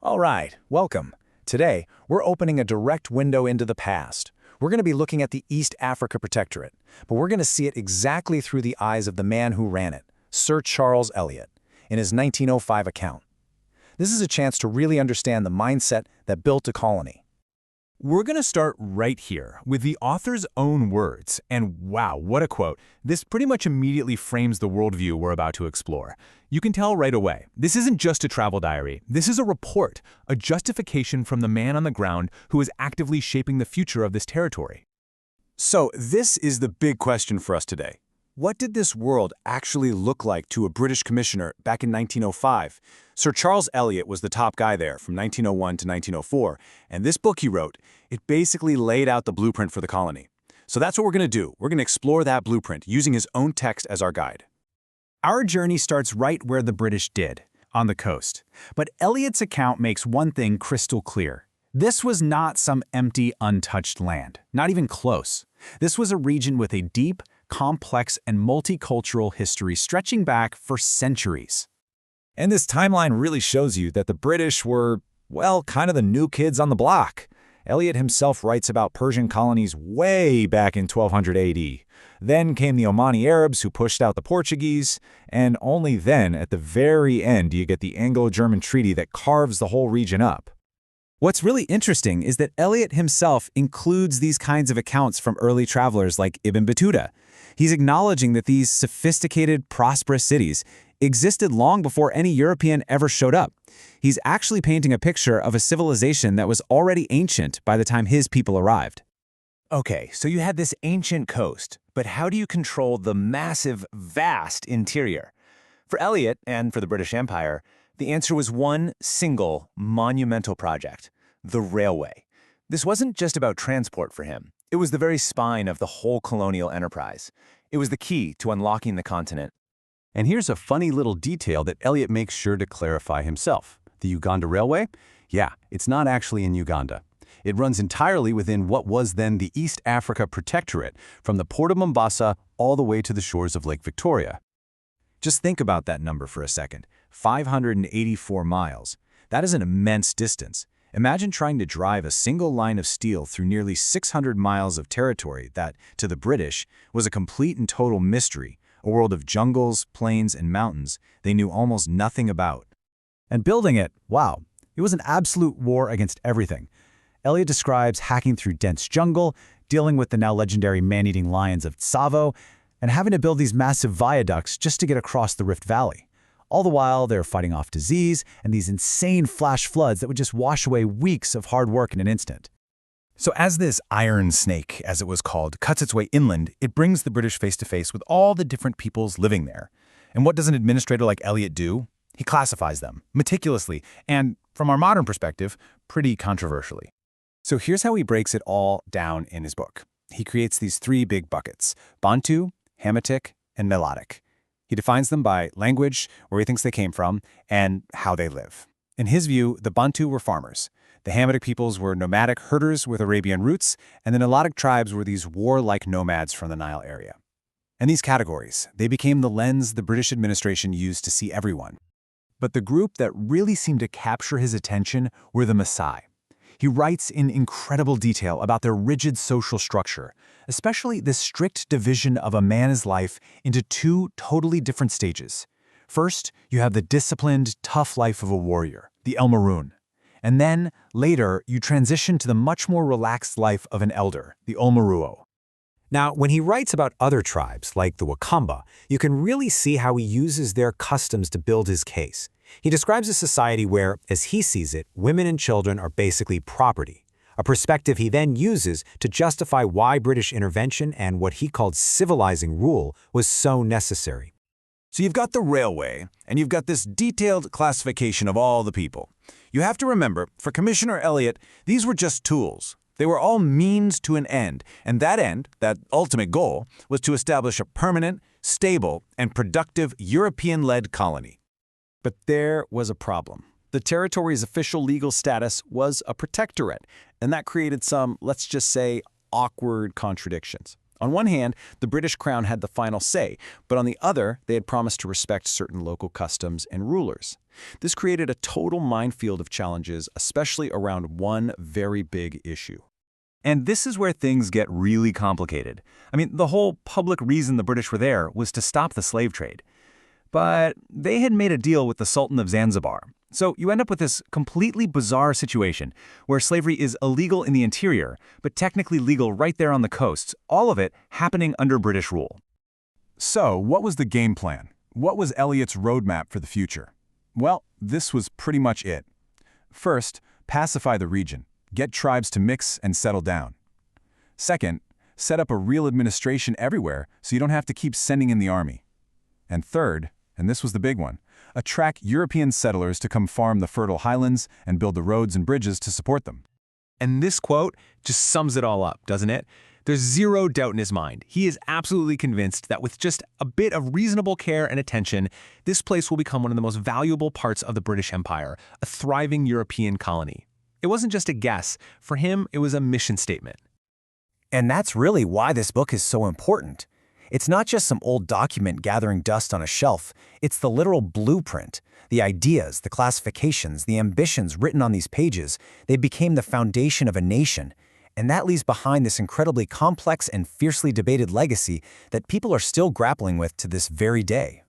All right, welcome. Today, we're opening a direct window into the past. We're going to be looking at the East Africa Protectorate, but we're going to see it exactly through the eyes of the man who ran it, Sir Charles Eliot, in his 1905 account. This is a chance to really understand the mindset that built a colony. We're going to start right here with the author's own words. And wow, what a quote. This pretty much immediately frames the worldview we're about to explore. You can tell right away, this isn't just a travel diary. This is a report, a justification from the man on the ground who is actively shaping the future of this territory. So this is the big question for us today. What did this world actually look like to a British commissioner back in 1905? Sir Charles Eliot was the top guy there from 1901 to 1904, and this book he wrote, it basically laid out the blueprint for the colony. So that's what we're going to do. We're going to explore that blueprint using his own text as our guide. Our journey starts right where the British did, on the coast. But Eliot's account makes one thing crystal clear. This was not some empty, untouched land, not even close. This was a region with a deep, complex, and multicultural history stretching back for centuries. And this timeline really shows you that the British were, well, kind of the new kids on the block. Eliot himself writes about Persian colonies way back in 1200 AD. Then came the Omani Arabs who pushed out the Portuguese, and only then, at the very end, do you get the Anglo-German treaty that carves the whole region up. What's really interesting is that Eliot himself includes these kinds of accounts from early travelers like Ibn Battuta. He's acknowledging that these sophisticated, prosperous cities existed long before any European ever showed up. He's actually painting a picture of a civilization that was already ancient by the time his people arrived. Okay, so you had this ancient coast, but how do you control the massive, vast interior? For Eliot and for the British Empire, the answer was one single, monumental project, the railway. This wasn't just about transport for him. It was the very spine of the whole colonial enterprise. It was the key to unlocking the continent. And here's a funny little detail that Eliot makes sure to clarify himself. The Uganda Railway? Yeah, it's not actually in Uganda. It runs entirely within what was then the East Africa Protectorate, from the port of Mombasa all the way to the shores of Lake Victoria. Just think about that number for a second. 584 miles. That is an immense distance. Imagine trying to drive a single line of steel through nearly 600 miles of territory that, to the British, was a complete and total mystery, a world of jungles, plains, and mountains they knew almost nothing about. And building it, wow, it was an absolute war against everything. Eliot describes hacking through dense jungle, dealing with the now legendary man-eating lions of Tsavo, and having to build these massive viaducts just to get across the Rift Valley. All the while, they're fighting off disease and these insane flash floods that would just wash away weeks of hard work in an instant. So as this iron snake, as it was called, cuts its way inland, it brings the British face to face with all the different peoples living there. And what does an administrator like Eliot do? He classifies them, meticulously, and, from our modern perspective, pretty controversially. So here's how he breaks it all down in his book. He creates these three big buckets: Bantu, Hamitic, and Melodic. He defines them by language, where he thinks they came from, and how they live. In his view, the Bantu were farmers. The Hamitic peoples were nomadic herders with Arabian roots, and the Nilotic tribes were these warlike nomads from the Nile area. And these categories, they became the lens the British administration used to see everyone. But the group that really seemed to capture his attention were the Maasai. He writes in incredible detail about their rigid social structure, especially the strict division of a man's life into two totally different stages. First, you have the disciplined, tough life of a warrior, the El Maroon. And then, later, you transition to the much more relaxed life of an elder, the Olmaruo. Now, when he writes about other tribes, like the Wakamba, you can really see how he uses their customs to build his case. He describes a society where, as he sees it, women and children are basically property, a perspective he then uses to justify why British intervention and what he called civilizing rule was so necessary. So you've got the railway, and you've got this detailed classification of all the people. You have to remember, for Commissioner Eliot, these were just tools. They were all means to an end, and that end, that ultimate goal, was to establish a permanent, stable, and productive European-led colony. But there was a problem. The territory's official legal status was a protectorate, and that created some, let's just say, awkward contradictions. On one hand, the British Crown had the final say, but on the other, they had promised to respect certain local customs and rulers. This created a total minefield of challenges, especially around one very big issue. And this is where things get really complicated. I mean, the whole public reason the British were there was to stop the slave trade. But they had made a deal with the Sultan of Zanzibar. So you end up with this completely bizarre situation where slavery is illegal in the interior, but technically legal right there on the coasts, all of it happening under British rule. So, what was the game plan? What was Eliot's roadmap for the future? Well, this was pretty much it. First, pacify the region. Get tribes to mix and settle down. Second, set up a real administration everywhere so you don't have to keep sending in the army. And third, and this was the big one, attract European settlers to come farm the fertile highlands and build the roads and bridges to support them. And this quote just sums it all up, doesn't it? There's zero doubt in his mind. He is absolutely convinced that with just a bit of reasonable care and attention, this place will become one of the most valuable parts of the British Empire, a thriving European colony. It wasn't just a guess. For him, it was a mission statement. And that's really why this book is so important. It's not just some old document gathering dust on a shelf. It's the literal blueprint. The ideas, the classifications, the ambitions written on these pages, they became the foundation of a nation. And that leaves behind this incredibly complex and fiercely debated legacy that people are still grappling with to this very day.